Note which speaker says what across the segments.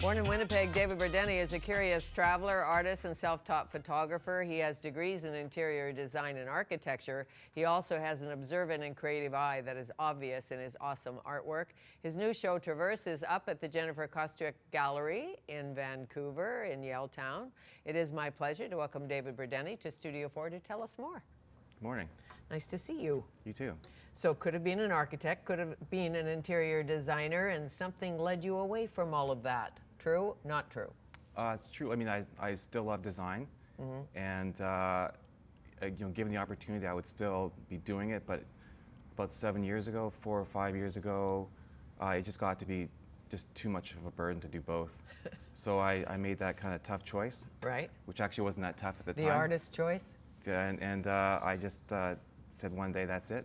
Speaker 1: Born in Winnipeg, David Burdeny is a curious traveler, artist, and self-taught photographer. He has degrees in interior design and architecture. He also has an observant and creative eye that is obvious in his awesome artwork. His new show, Traverse, is up at the Jennifer Kostuik Gallery in Vancouver, in Yaletown. It is my pleasure to welcome David Burdeny to Studio 4 to tell us more.
Speaker 2: Good morning.
Speaker 1: Nice to see you.
Speaker 2: You too.
Speaker 1: So could have been an architect, could have been an interior designer, and something led you away from all of that. True? Not true?
Speaker 2: It's true. I mean, I still love design, and given the opportunity, I would still be doing it. But about 7 years ago, 4 or 5 years ago, it just got to be just too much of a burden to do both. So I made that kind of tough choice,
Speaker 1: Right.
Speaker 2: which actually wasn't that tough at the time.
Speaker 1: The artist choice?
Speaker 2: Yeah, and I just said one day, that's it.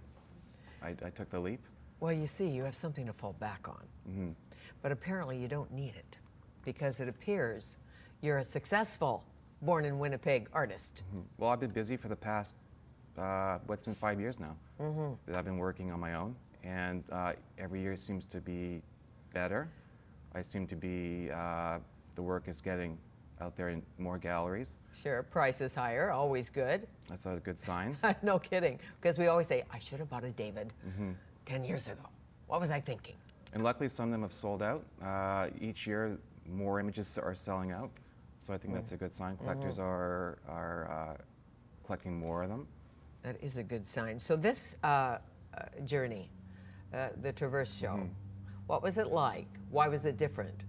Speaker 2: I took the leap.
Speaker 1: Well, you see, you have something to fall back on. But apparently you don't need it, because it appears you're a successful born in Winnipeg artist.
Speaker 2: Well, I've been busy for the past, what's been 5 years now that I've been working on my own, and every year seems to be better. I seem to be, the work is getting out there in more galleries.
Speaker 1: Sure, price is higher, always good.
Speaker 2: That's a good sign.
Speaker 1: No kidding, because we always say, I should have bought a David 10 years ago. What was I thinking?
Speaker 2: And luckily some of them have sold out. Each year more images are selling out, so I think that's a good sign. Collectors are collecting more of them.
Speaker 1: That is a good sign. So this journey, the Traverse show, what was it like? Why was it different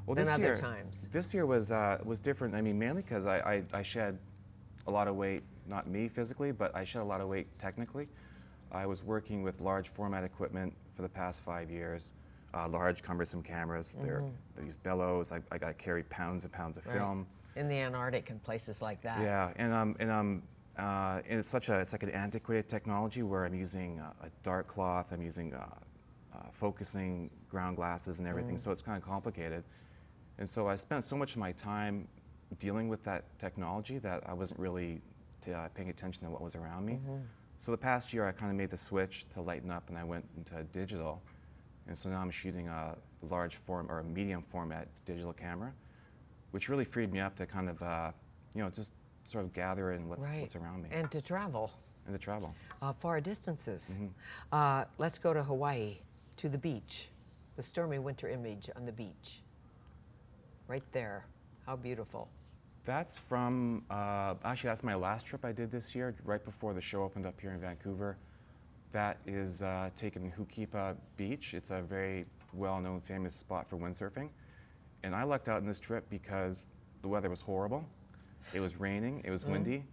Speaker 1: than other times?
Speaker 2: This year was different. I mean, mainly because I shed a lot of weight, not me physically, but I shed a lot of weight technically. I was working with large format equipment for the past 5 years, large cumbersome cameras. These bellows. I got to carry pounds and pounds of film.
Speaker 1: In the Antarctic and places like that.
Speaker 2: Yeah, and it's like an antiquated technology where I'm using a dark cloth. I'm using focusing ground glasses and everything. So it's kind of complicated. And so I spent so much of my time dealing with that technology that I wasn't really paying attention to what was around me. So the past year I kind of made the switch to lighten up, and I went into digital. And so now I'm shooting a large form or a medium format digital camera, which really freed me up to kind of, just sort of gather in what's around me.
Speaker 1: And to travel.
Speaker 2: And to travel.
Speaker 1: Far distances. Let's go to Hawaii, to the beach. The stormy winter image on the beach. Right there. How beautiful.
Speaker 2: That's from, actually that's my last trip I did this year, right before the show opened up here in Vancouver. That is taken in Hukipa Beach. It's a very well-known, famous spot for windsurfing. And I lucked out in this trip because the weather was horrible. It was raining, it was windy,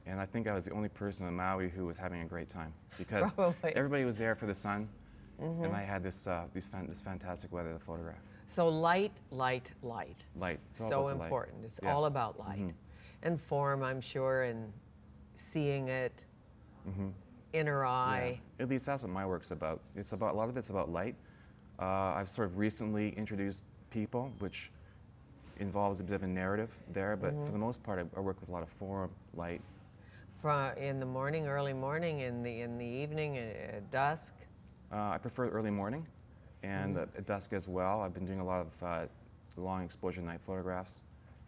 Speaker 2: and I think I was the only person in Maui who was having a great time because everybody was there for the sun, and I had this fantastic weather to photograph.
Speaker 1: So light, light, light.
Speaker 2: Light.
Speaker 1: So important. It's all about light. And form, I'm sure, and seeing it, inner eye.
Speaker 2: Yeah. At least that's what my work's about. It's about, a lot of it's about light. I've sort of recently introduced people, which involves a bit of a narrative there, but for the most part, I work with a lot of form, light.
Speaker 1: In the morning, early morning, in the evening, at dusk?
Speaker 2: I prefer early morning, and at dusk as well. I've been doing a lot of long exposure night photographs.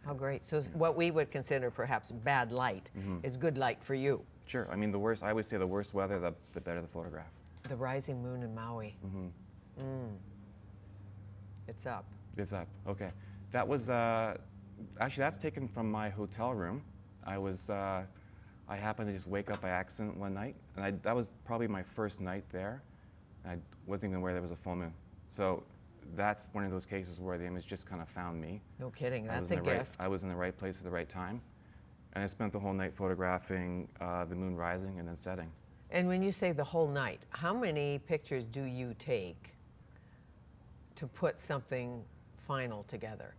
Speaker 1: How great. So what we would consider perhaps bad light is good light for you.
Speaker 2: Sure. I mean, I always say the worse weather, the better the photograph.
Speaker 1: The rising moon in Maui. It's up.
Speaker 2: It's up. Okay. That was, actually that's taken from my hotel room. I happened to just wake up by accident one night, and that was probably my first night there. I wasn't even aware there was a full moon. So that's one of those cases where the image just kind of found me.
Speaker 1: No kidding, that's a gift.
Speaker 2: I was in the right place at the right time. And I spent the whole night photographing the moon rising and then setting.
Speaker 1: And when you say the whole night, how many pictures do you take to put something final together?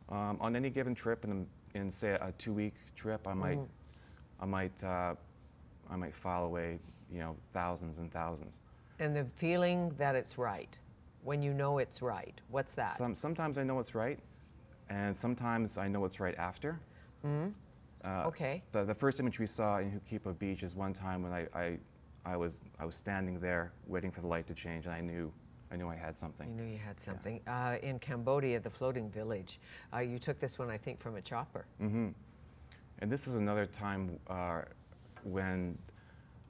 Speaker 2: On any given trip, in say a 2-week trip, I might file away, thousands and thousands.
Speaker 1: And the feeling that it's right, when you know it's right, what's that?
Speaker 2: Sometimes I know it's right, and sometimes I know it's right after.
Speaker 1: Okay.
Speaker 2: The first image we saw in Hukipa Beach is one time when I was standing there waiting for the light to change, and I knew I knew I had something.
Speaker 1: You knew you had something. In Cambodia, the floating village, you took this one, I think, from a chopper.
Speaker 2: Mm-hmm. And this is another time when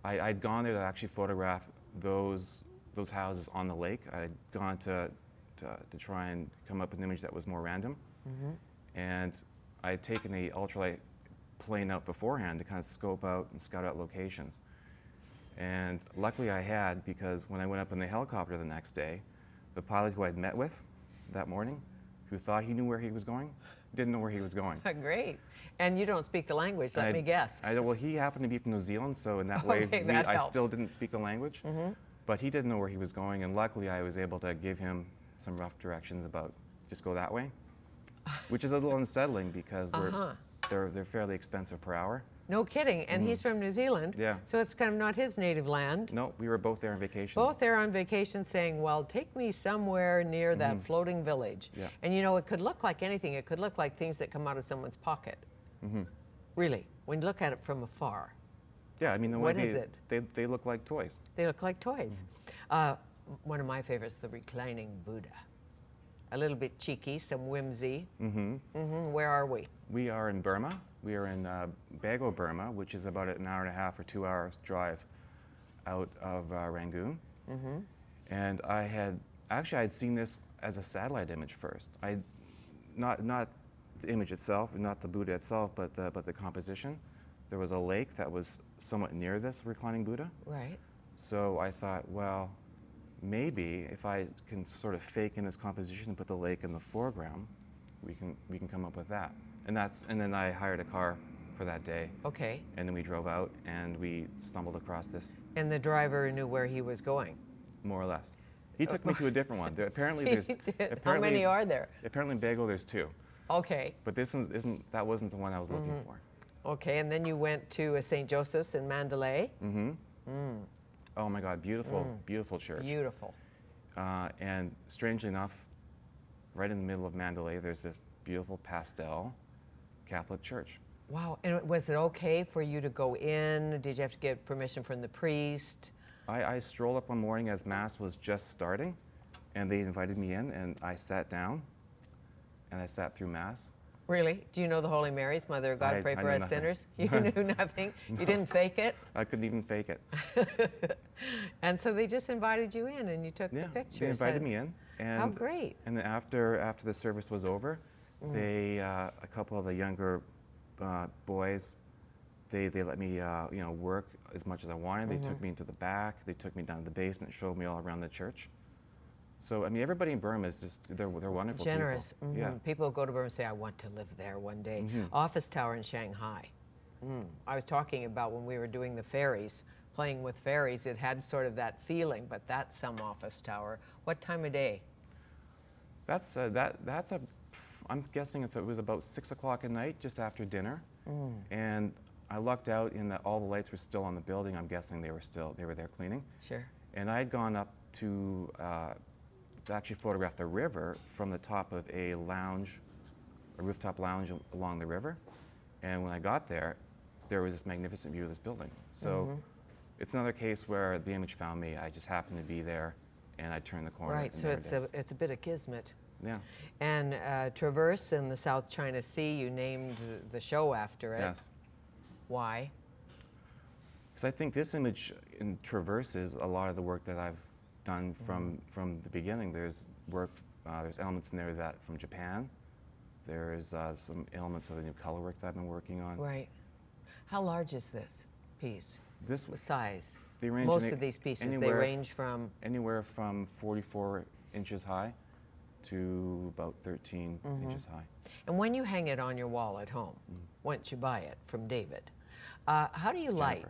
Speaker 2: I'd gone there to actually photograph those houses on the lake. I'd gone to try and come up with an image that was more random. Mm-hmm. And I had taken a ultralight plane out beforehand to kind of scope out and scout out locations. And luckily I had, because when I went up in the helicopter the next day, the pilot who I'd met with that morning, who thought he knew where he was going, didn't know where he was going.
Speaker 1: Great. And you don't speak the language, let me guess.
Speaker 2: Well, he happened to be from New Zealand, so in that way, I still didn't speak the language. Mm-hmm. But he didn't know where he was going, and luckily I was able to give him some rough directions about just go that way, which is a little unsettling because they're fairly expensive per hour.
Speaker 1: No kidding, and he's from New Zealand,
Speaker 2: yeah.
Speaker 1: So it's kind of not his native land.
Speaker 2: No, we were both there on vacation.
Speaker 1: Both there on vacation saying, well, take me somewhere near that floating village.
Speaker 2: Yeah.
Speaker 1: And you know, it could look like anything. It could look like things that come out of someone's pocket. Mm-hmm. Really, when you look at it from afar.
Speaker 2: Yeah, I mean,
Speaker 1: what is it?
Speaker 2: They look like toys.
Speaker 1: They look like toys. One of my favorites, the reclining Buddha. A little bit cheeky, some whimsy. Mm-hmm. Mm-hmm. Where are we?
Speaker 2: We are in Burma. We are in Bago, Burma, which is about an hour and a half or 2 hours drive out of Rangoon. Mm-hmm. And I had seen this as a satellite image first. Not the image itself, not the Buddha itself, but the composition. There was a lake that was somewhat near this reclining Buddha.
Speaker 1: Right. So
Speaker 2: I thought, well, maybe if I can sort of fake in this composition and put the lake in the foreground, we can come up with that. And then I hired a car for that day. Okay. And then we drove out and we stumbled across this.
Speaker 1: And the driver knew where he was going?
Speaker 2: More or less. He took me to a different one. Apparently there's.
Speaker 1: How many are there?
Speaker 2: Apparently in Bago there's 2.
Speaker 1: Okay.
Speaker 2: But that wasn't the one I was looking for.
Speaker 1: Okay, and then you went to St. Joseph's in Mandalay. Mm-hmm. Mm.
Speaker 2: Oh my God, beautiful, beautiful church.
Speaker 1: Beautiful.
Speaker 2: And strangely enough, right in the middle of Mandalay, there's this beautiful pastel Catholic church.
Speaker 1: Wow, and was it okay for you to go in? Did you have to get permission from the priest?
Speaker 2: I strolled up one morning as Mass was just starting, and they invited me in, and I sat down, and I sat through Mass.
Speaker 1: Really? Do you know the Holy Marys, Mother of God, pray for us sinners? You knew nothing? No. You didn't fake it?
Speaker 2: I couldn't even fake it.
Speaker 1: And so they just invited you in and you took the pictures.
Speaker 2: They invited me in. And,
Speaker 1: how great.
Speaker 2: And then after the service was over, they, a couple of the younger boys, they let me work as much as I wanted. They took me into the back, they took me down to the basement, showed me all around the church. So, I mean, everybody in Burma is just, they're wonderful
Speaker 1: generous.
Speaker 2: people. Mm-hmm. Yeah.
Speaker 1: People go to Burma and say, I want to live there one day. Mm-hmm. Office Tower in Shanghai. I was talking about when we were doing the ferries, playing with ferries, it had sort of that feeling, but that's some office tower. What time of day?
Speaker 2: I'm guessing it was about 6 o'clock at night, just after dinner. And I lucked out in that all the lights were still on the building. I'm guessing they were there cleaning.
Speaker 1: Sure.
Speaker 2: And I had gone up to actually photograph the river from the top of a rooftop lounge along the river. And when I got there, there was this magnificent view of this building. So it's another case where the image found me. I just happened to be there, and I turned the corner.
Speaker 1: Right, so it's a bit of kismet.
Speaker 2: Yeah.
Speaker 1: And Traverse in the South China Sea, you named the show after it.
Speaker 2: Yes.
Speaker 1: Why?
Speaker 2: Because I think this image traverses a lot of the work that I've done from the beginning. There's elements in there that from Japan. There's some elements of the new color work that I've been working on.
Speaker 1: Right. How large is this piece?
Speaker 2: This
Speaker 1: size.
Speaker 2: They range
Speaker 1: most of these pieces, they range from
Speaker 2: anywhere from 44 inches high to about 13 inches high.
Speaker 1: And when you hang it on your wall at home, once you buy it from David, how do you light?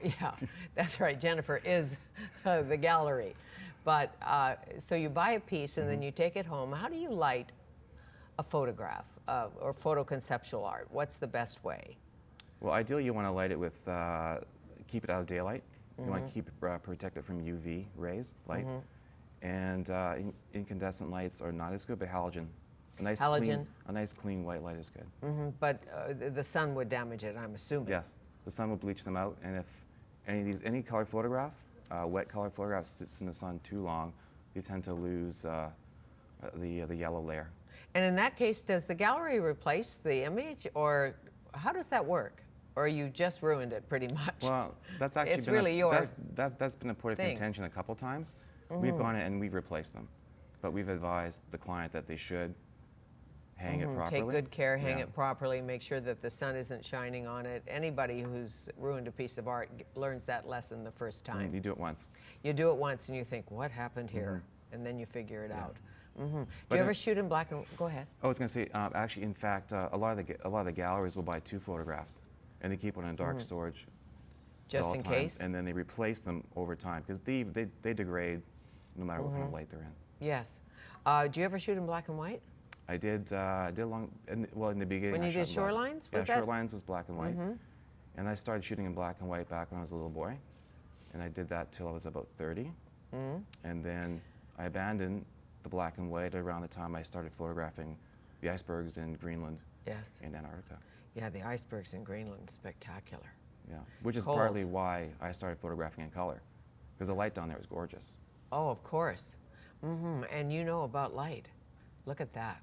Speaker 1: Yeah, that's right. Jennifer is the gallery. But so you buy a piece and then you take it home. How do you light a photograph or photo conceptual art? What's the best way?
Speaker 2: Well, ideally you want to light it with, keep it out of daylight. You want to keep it protected from UV rays, light. And incandescent lights are not as good, but halogen. A nice clean white light is good.
Speaker 1: But the sun would damage it, I'm assuming.
Speaker 2: Yes, the sun would bleach them out, and if any color photograph, wet color photograph sits in the sun too long, you tend to lose the yellow layer.
Speaker 1: And in that case, does the gallery replace the image, or how does that work? Or you just ruined it pretty much?
Speaker 2: Well, that's actually
Speaker 1: It's really yours.
Speaker 2: That's been a point of
Speaker 1: thing.
Speaker 2: contention a couple times. We've gone in and we've replaced them, but we've advised the client that they should hang it properly.
Speaker 1: Take good care, hang
Speaker 2: Yeah.
Speaker 1: it properly, make sure that the sun isn't shining on it. Anybody who's ruined a piece of art learns that lesson the first time.
Speaker 2: You do it once.
Speaker 1: You do it once and you think, what happened here? And then you figure it out. Do
Speaker 2: But
Speaker 1: you ever shoot in black and go ahead?
Speaker 2: I was going to say, actually, in fact, a lot of the galleries will buy 2 photographs, and they keep one in dark storage at
Speaker 1: Just
Speaker 2: all
Speaker 1: in
Speaker 2: times,
Speaker 1: case?
Speaker 2: and then they replace them over time because they degrade no matter what kind of light they're in.
Speaker 1: Yes. Do you ever shoot in black and white?
Speaker 2: I did in the beginning.
Speaker 1: When
Speaker 2: I
Speaker 1: you did
Speaker 2: shot in black.
Speaker 1: shorelines?
Speaker 2: Yeah,
Speaker 1: Was that?
Speaker 2: shorelines was black and white, and I started shooting in black and white back when I was a little boy, and I did that till I was about 30, and then I abandoned the black and white around the time I started photographing the icebergs in Greenland
Speaker 1: Yes.
Speaker 2: and Antarctica.
Speaker 1: Yeah, the icebergs in Greenland, spectacular.
Speaker 2: Yeah, which is
Speaker 1: Cold.
Speaker 2: partly why I started photographing in color, because the light down there was gorgeous.
Speaker 1: Oh, of course. And you know about light. Look at that.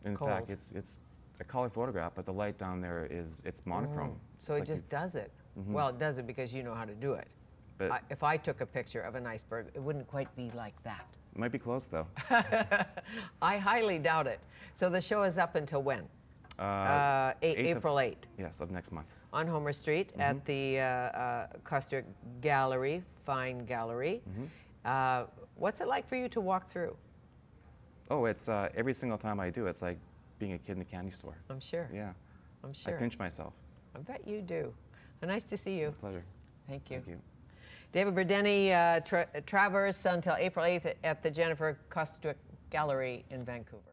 Speaker 2: In
Speaker 1: Cold.
Speaker 2: fact, it's a color photograph, but the light down there it's monochrome.
Speaker 1: So
Speaker 2: It's
Speaker 1: it
Speaker 2: like
Speaker 1: just does it. Well, it does it because you know how to do it.
Speaker 2: But
Speaker 1: If I took a picture of an iceberg, it wouldn't quite be like that.
Speaker 2: it might be close though.
Speaker 1: I highly doubt it. So the show is up until when?
Speaker 2: 8th
Speaker 1: April 8th
Speaker 2: Yes, of next month.
Speaker 1: on Homer Street at the Kostuik Gallery, fine gallery. What's it like for you to walk through?
Speaker 2: Oh, it's every single time I do, it's like being a kid in a candy store.
Speaker 1: I'm sure.
Speaker 2: Yeah,
Speaker 1: I'm
Speaker 2: I
Speaker 1: sure.
Speaker 2: pinch myself.
Speaker 1: I bet you do. Nice to see you.
Speaker 2: Pleasure.
Speaker 1: Thank you.
Speaker 2: Thank you.
Speaker 1: David Burdeny, Traverse until April 8th at the Jennifer Kostuik Gallery in Vancouver.